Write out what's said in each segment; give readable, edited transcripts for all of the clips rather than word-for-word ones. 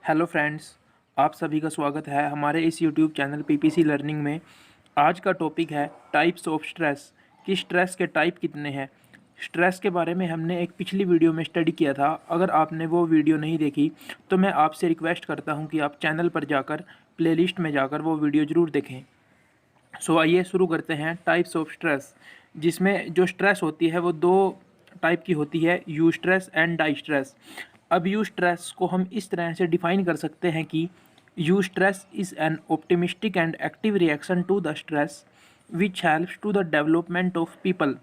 Hello friends, आप सभी का स्वागत है हमारे इस यूट्यूब चैनल पीपीसी लर्निंग में। आज का टॉपिक है टाइप्स ऑफ स्ट्रेस कि स्ट्रेस के टाइप कितने हैं। स्ट्रेस के बारे में हमने एक पिछली वीडियो में स्टडी किया था। अगर आपने वो वीडियो नहीं देखी तो मैं आपसे रिक्वेस्ट करता हूँ कि आप चैनल पर जाकर प्लेलिस्ट में जाकर वो वीडियो ज़रूर देखें। सो आइए शुरू करते हैं टाइप्स ऑफ स्ट्रेस, जिसमें जो स्ट्रेस होती है वो दो टाइप की होती है, eustress and distress. अब यू स्ट्रेस को हम इस तरह से डिफाइन कर सकते हैं कि eustress is an optimistic and active reaction to the stress which helps to the development of people.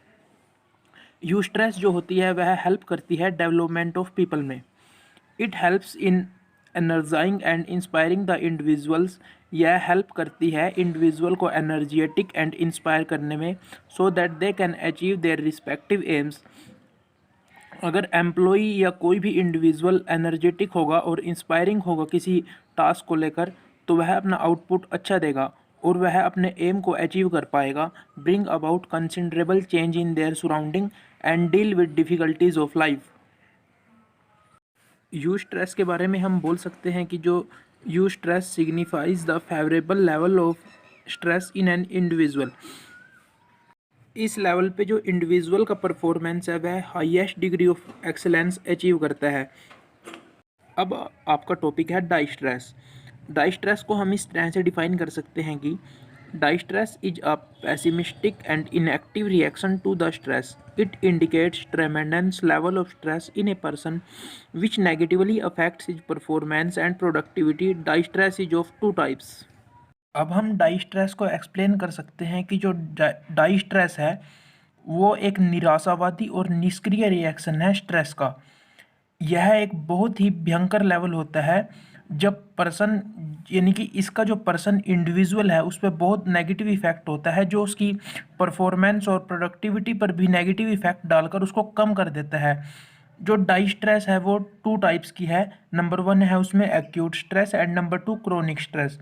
Eustress जो होती है वह हेल्प करती है डेवलपमेंट ऑफ पीपल में। It helps in energising and inspiring the individuals. यह help करती है इंडिविजुअल को एनर्जेटिक एंड इंस्पायर करने में, so that they can achieve their respective aims. अगर एम्प्लॉई या कोई भी इंडिविजुअल एनर्जेटिक होगा और इंस्पायरिंग होगा किसी टास्क को लेकर, तो वह अपना आउटपुट अच्छा देगा और वह अपने एम को अचीव कर पाएगा, bring about considerable change in their surrounding and deal with difficulties of life. You stress के बारे में हम बोल सकते हैं कि जो you stress signifies the favourable level of stress in an individual. इस लेवल पे जो इंडिविजुअल का परफॉर्मेंस है वह highest degree of excellence achieve करता है। अब आपका टॉपिक है डाई स्ट्रेस। डाई स्ट्रेस को हम इस तरह से डिफाइन कर सकते हैं कि distress is a pessimistic and inactive reaction to the stress. It indicates tremendous level of stress in a person which negatively affects his performance and productivity. Distress is of two types. अब हम die stress को explain कर सकते हैं कि जो die stress है वो एक निराशावादी और निष्क्रिय रिएक्शन है स्ट्रेस का। यह एक बहुत ही भयंकर लेवल होता है जब पर्सन, यानी कि इसका जो पर्सन इंडिविजुअल है उस पर बहुत नेगेटिव इफेक्ट होता है, जो उसकी परफॉर्मेंस और प्रोडक्टिविटी पर भी नेगेटिव इफेक्ट डालकर उसको कम कर देता है। जो डाई स्ट्रेस है वो टू टाइप्स की है। नंबर 1 है उसमें acute stress and number 2 chronic stress.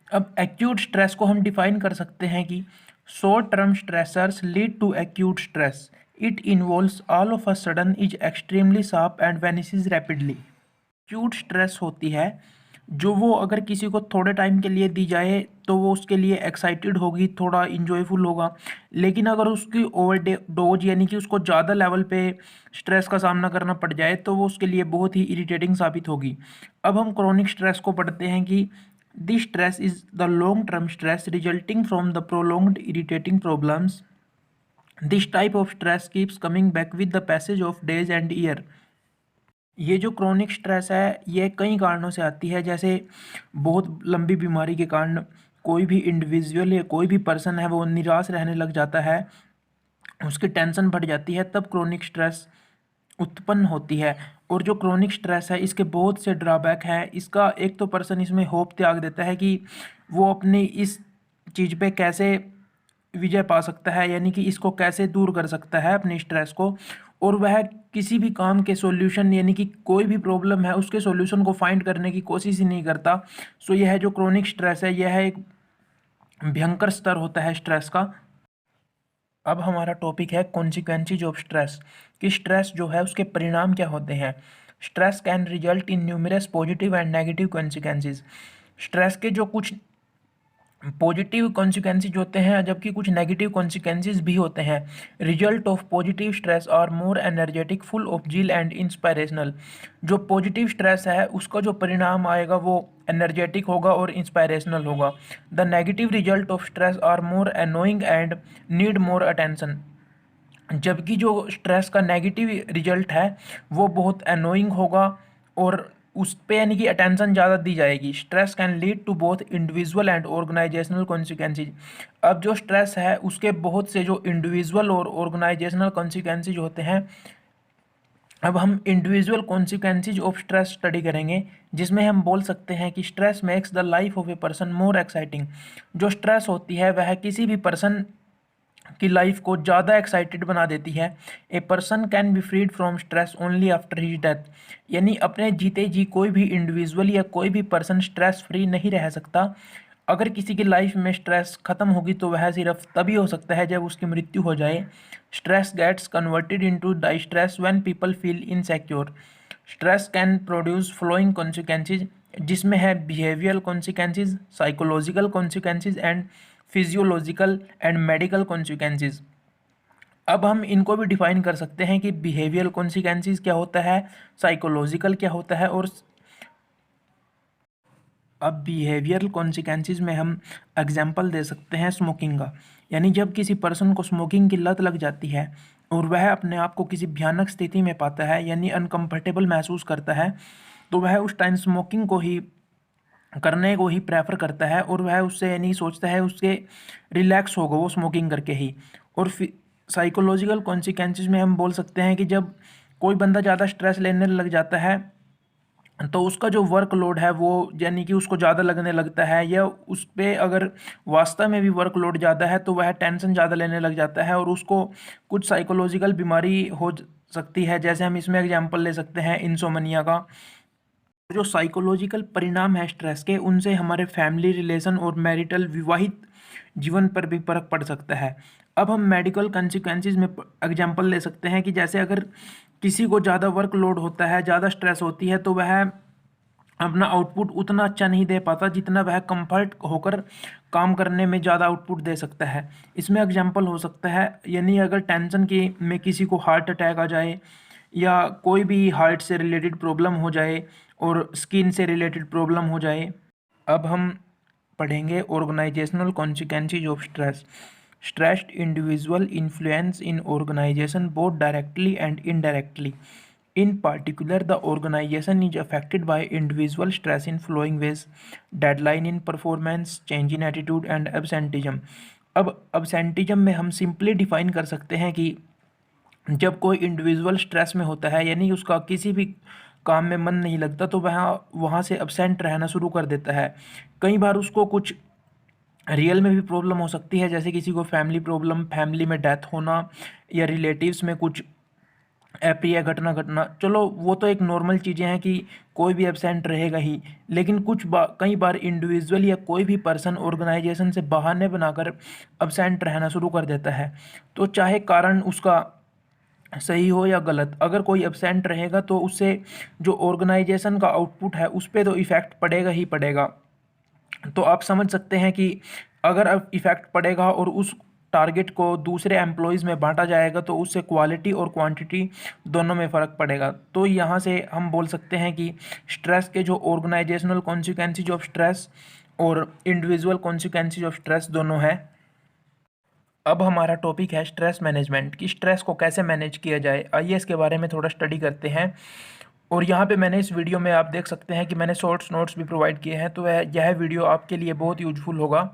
अब एक्यूट स्ट्रेस को हम डिफाइन कर सकते हैं कि short term stressors lead to acute stress. It involves all of a sudden, is extremely sharp and vanishes rapidly. Acute stress होती है जो वो अगर किसी को थोड़े टाइम के लिए दी जाए तो वो उसके लिए एक्साइटेड होगी, थोड़ा इंजॉयफुल होगा। लेकिन अगर उसकी ओवर डोज, यानी कि उसको ज़्यादा लेवल पे स्ट्रेस का सामना करना पड़ जाए, तो वो उसके लिए बहुत ही इरिटेटिंग साबित होगी। अब हम क्रोनिक स्ट्रेस को पढ़ते हैं कि this stress is the long term stress resulting from the prolonged irritating problems. This type of stress keeps coming back with the passage of days and year. ये जो क्रोनिक स्ट्रेस है ये कई कारणों से आती है, जैसे बहुत लंबी बीमारी के कारण कोई भी इंडिविजुअल या कोई भी पर्सन है वो निराश रहने लग जाता है, उसकी टेंशन बढ़ जाती है, तब क्रोनिक स्ट्रेस उत्पन्न होती है। और जो क्रोनिक स्ट्रेस है इसके बहुत से ड्रॉबैक हैं। इसका एक तो पर्सन इसमें होप त्याग देता है कि वो अपनी इस चीज़ पे कैसे विजय पा सकता है, यानी कि इसको कैसे दूर कर सकता है अपने स्ट्रेस को, और वह किसी भी काम के सॉल्यूशन, यानी कि कोई भी प्रॉब्लम है उसके सॉल्यूशन को फाइंड करने की कोशिश ही नहीं करता। सो यह जो क्रोनिक स्ट्रेस है यह एक भयंकर स्तर होता है स्ट्रेस का। अब हमारा टॉपिक है कॉन्सिक्वेंसेज ऑफ स्ट्रेस कि स्ट्रेस जो है उसके परिणाम क्या होते हैं। Stress can result in numerous positive and negative consequences. Stress के जो कुछ पॉजिटिव कॉन्सिक्वेंसेज होते हैं जबकि कुछ नेगेटिव कॉन्सिक्वेंसेज भी होते हैं। Result of positive stress are more energetic, full of zeal and inspirational. जो पॉजिटिव स्ट्रेस है उसका जो परिणाम आएगा वो एनर्जेटिक होगा और इंस्पायरेशनल होगा। The negative result of stress are more annoying and need more attention. जबकि जो स्ट्रेस का नेगेटिव रिजल्ट है वो बहुत एनोइंग होगा और उस पे यानी कि अटेंशन ज़्यादा दी जाएगी। Stress can lead to both individual and organisational consequences. अब जो स्ट्रेस है उसके बहुत से जो इंडिविजुअल और ऑर्गेनाइजेशनल कॉन्सिक्वेंसेज होते हैं। अब हम individual consequences of stress study करेंगे, जिसमें हम बोल सकते हैं कि stress makes the life of a person more exciting. जो स्ट्रेस होती है वह किसी भी पर्सन की लाइफ को ज़्यादा एक्साइटेड बना देती है। A person can be freed from stress only after his death. यानी अपने जीते जी कोई भी इंडिविजुअल या कोई भी पर्सन स्ट्रेस फ्री नहीं रह सकता। अगर किसी की लाइफ में स्ट्रेस खत्म होगी तो वह सिर्फ तभी हो सकता है जब उसकी मृत्यु हो जाए। Stress gets converted into the stress when people feel insecure. Stress can produce flowing consequences, जिसमें है behavioural consequences, psychological consequences and physiological and medical consequences. अब हम इनको भी डिफाइन कर सकते हैं कि बिहेवियरल कॉन्सिक्वेंसेज क्या होता है, साइकोलॉजिकल क्या होता है। और अब बिहेवियरल कॉन्सिक्वेंसेज में हम एग्जांपल दे सकते हैं स्मोकिंग का, यानी जब किसी पर्सन को स्मोकिंग की लत लग जाती है और वह अपने आप को किसी भयानक स्थिति में पाता है, यानी अनकंफर्टेबल महसूस करता है, तो वह उस टाइम स्मोकिंग को ही करने को ही प्रेफर करता है और वह उससे यानी सोचता है उसके रिलैक्स होगा वो स्मोकिंग करके ही। और साइकोलॉजिकल कॉन्सिक्वेंसेज में हम बोल सकते हैं कि जब कोई बंदा ज़्यादा स्ट्रेस लेने लग जाता है तो उसका जो वर्कलोड है वो यानी कि उसको ज़्यादा लगने लगता है, या उस पर अगर वास्तव में भी वर्कलोड ज़्यादा है तो वह टेंशन ज़्यादा लेने लग जाता है और उसको कुछ साइकोलॉजिकल बीमारी हो सकती है। जैसे हम इसमें एग्जांपल ले सकते हैं इंसोमनिया का। जो साइकोलॉजिकल परिणाम है स्ट्रेस के, उनसे हमारे फैमिली रिलेशन और मैरिटल विवाहित जीवन पर भी फर्क पड़ सकता है। अब हम मेडिकल कंसिक्वेंसेज में एग्जांपल ले सकते हैं कि जैसे अगर किसी को ज़्यादा वर्कलोड होता है, ज़्यादा स्ट्रेस होती है, तो वह अपना आउटपुट उतना अच्छा नहीं दे पाता जितना वह कंफर्ट होकर काम करने में ज़्यादा आउटपुट दे सकता है। इसमें एग्जांपल हो सकता है, यानी अगर टेंशन की में किसी को हार्ट अटैक आ जाए या कोई भी हार्ट से रिलेटेड प्रॉब्लम हो जाए और स्किन से रिलेटेड प्रॉब्लम हो जाए। अब हम पढ़ेंगे organisational consequences of stress. Stressed individual influence in organisation both directly and indirectly. In particular, the organization is affected by individual stress in following ways: deadline in performance, change in attitude and absenteeism। अब absenteeism में हम simply define कर सकते हैं कि जब कोई individual stress में होता है, यानी उसका किसी भी काम में मन नहीं लगता, तो वह वहाँ से अब्सेंट रहना शुरू कर देता है। कई बार उसको कुछ रियल में भी प्रॉब्लम हो सकती है, जैसे किसी को फैमिली प्रॉब्लम, फैमिली में डेथ होना या रिलेटिव्स में कुछ अप्रिय घटना घटना। चलो वो तो एक नॉर्मल चीज़ें हैं कि कोई भी एब्सेंट रहेगा ही, लेकिन कई बार इंडिविजुअल या कोई भी पर्सन ऑर्गेनाइजेशन से बहाने बनाकर एब्सेंट रहना शुरू कर देता है। तो चाहे कारण उसका सही हो या गलत, अगर कोई एब्सेंट रहेगा तो उससे जो ऑर्गेनाइजेशन का आउटपुट है उस पर तो इफ़ेक्ट पड़ेगा ही पड़ेगा। तो आप समझ सकते हैं कि अगर अब इफ़ेक्ट पड़ेगा और उस टारगेट को दूसरे एम्प्लॉयज़ में बांटा जाएगा तो उससे क्वालिटी और क्वांटिटी दोनों में फ़र्क पड़ेगा। तो यहाँ से हम बोल सकते हैं कि स्ट्रेस के जो ऑर्गेनाइजेशनल कॉन्सिक्वेंसेज ऑफ स्ट्रेस और इंडिविजुअल कॉन्सिक्वेंसेज ऑफ स्ट्रेस दोनों हैं। अब हमारा टॉपिक है स्ट्रेस मैनेजमेंट, कि स्ट्रेस को कैसे मैनेज किया जाए। आइए इसके बारे में थोड़ा स्टडी करते हैं। और यहाँ पे मैंने इस वीडियो में आप देख सकते हैं कि मैंने शॉर्ट्स नोट्स भी प्रोवाइड किए हैं, तो यह वीडियो आपके लिए बहुत यूजफुल होगा।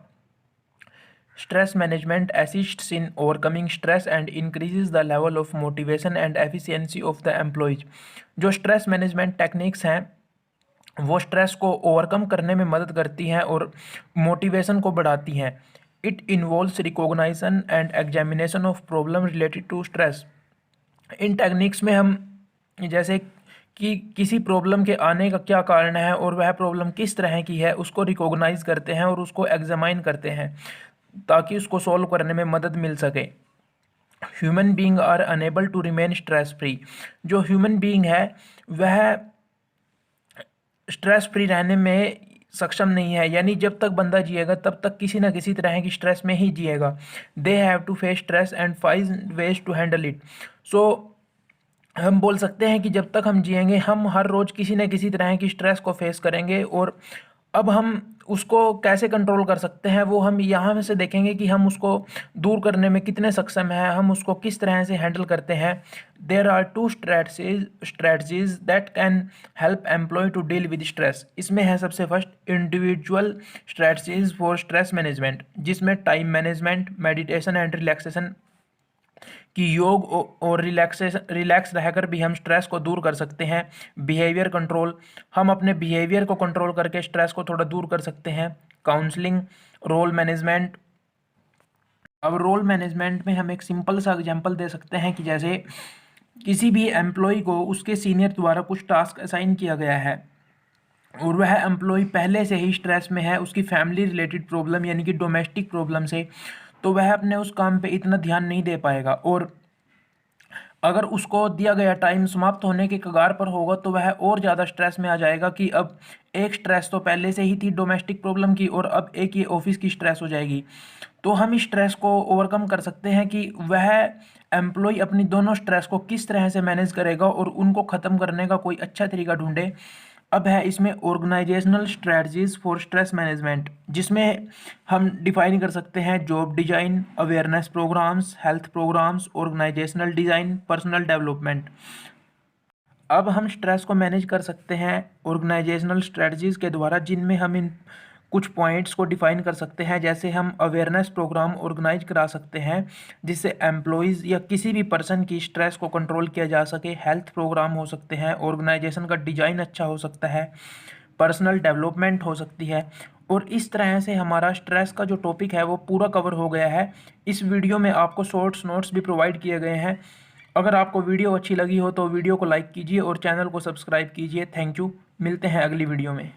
Stress management assists in overcoming stress and increases the level of motivation and efficiency of the employees. जो स्ट्रेस मैनेजमेंट टेक्निक्स हैं वो स्ट्रेस को ओवरकम करने में मदद करती हैं और मोटिवेशन को बढ़ाती हैं। It involves recognition and examination of problem related to stress. इन टेक्निक्स में हम जैसे कि किसी प्रॉब्लम के आने का क्या कारण है और वह प्रॉब्लम किस तरह की है उसको रिकॉग्नाइज करते हैं और उसको एग्जामाइन करते हैं ताकि उसको सॉल्व करने में मदद मिल सके। Human being are enable to remain stress free. जो ह्यूमन बीइंग है वह स्ट्रेस फ्री रहने में सक्षम नहीं है, यानी जब तक बंदा जिएगा तब तक किसी ना किसी तरह की स्ट्रेस में ही जिएगा। They have to face stress and find ways to handle it. So हम बोल सकते हैं कि जब तक हम जिएंगे हम हर रोज़ किसी न किसी तरह की स्ट्रेस को फेस करेंगे। और अब हम उसको कैसे कंट्रोल कर सकते हैं वो हम यहाँ में से देखेंगे कि हम उसको दूर करने में कितने सक्षम हैं, हम उसको किस तरह से हैंडल करते हैं। There are two strategies that can help employ to deal with stress. इसमें है सबसे first individual strategies for stress management, जिसमें time management, meditation and relaxation कि योग और रिलैक्स रहकर भी हम स्ट्रेस को दूर कर सकते हैं। बिहेवियर कंट्रोल, हम अपने बिहेवियर को कंट्रोल करके स्ट्रेस को थोड़ा दूर कर सकते हैं। Counselling, role management. अब रोल मैनेजमेंट में हम एक सिंपल सा एग्जांपल दे सकते हैं कि जैसे किसी भी एम्प्लॉय को उसके सीनियर द्वारा कुछ टास्क असाइन किया गया है और वह एम्प्लॉय पहले से ही स्ट्रेस में है उसकी फैमिली रिलेटेड प्रॉब्लम यानी कि डोमेस्टिक प्रॉब्लम से, तो वह अपने उस काम पे इतना ध्यान नहीं दे पाएगा। और अगर उसको दिया गया टाइम समाप्त होने के कगार पर होगा तो वह और ज़्यादा स्ट्रेस में आ जाएगा कि अब एक स्ट्रेस तो पहले से ही थी डोमेस्टिक प्रॉब्लम की और अब एक ये ऑफिस की स्ट्रेस हो जाएगी। तो हम इस स्ट्रेस को ओवरकम कर सकते हैं कि वह एम्प्लॉय अपनी दोनों स्ट्रेस को किस तरह से मैनेज करेगा और उनको ख़त्म करने का कोई अच्छा तरीका ढूंढे। अब है इसमें organisational strategies for stress management, जिसमें हम डिफाइन कर सकते हैं job design, awareness programmes, health programmes, organisational design, personal development. अब हम स्ट्रेस को मैनेज कर सकते हैं ऑर्गेनाइजेशनल स्ट्रेटजीज़ के द्वारा, जिनमें हम इन कुछ पॉइंट्स को डिफाइन कर सकते हैं। जैसे हम अवेयरनेस प्रोग्राम ऑर्गेनाइज करा सकते हैं जिससे एम्प्लॉयज़ या किसी भी पर्सन की स्ट्रेस को कंट्रोल किया जा सके। हेल्थ प्रोग्राम हो सकते हैं, ऑर्गेनाइजेशन का डिज़ाइन अच्छा हो सकता है, पर्सनल डेवलपमेंट हो सकती है। और इस तरह से हमारा स्ट्रेस का जो टॉपिक है वो पूरा कवर हो गया है। इस वीडियो में आपको शॉर्ट्स नोट्स भी प्रोवाइड किए गए हैं। अगर आपको वीडियो अच्छी लगी हो तो वीडियो को लाइक कीजिए और चैनल को सब्सक्राइब कीजिए। Thank you. मिलते हैं अगली वीडियो में।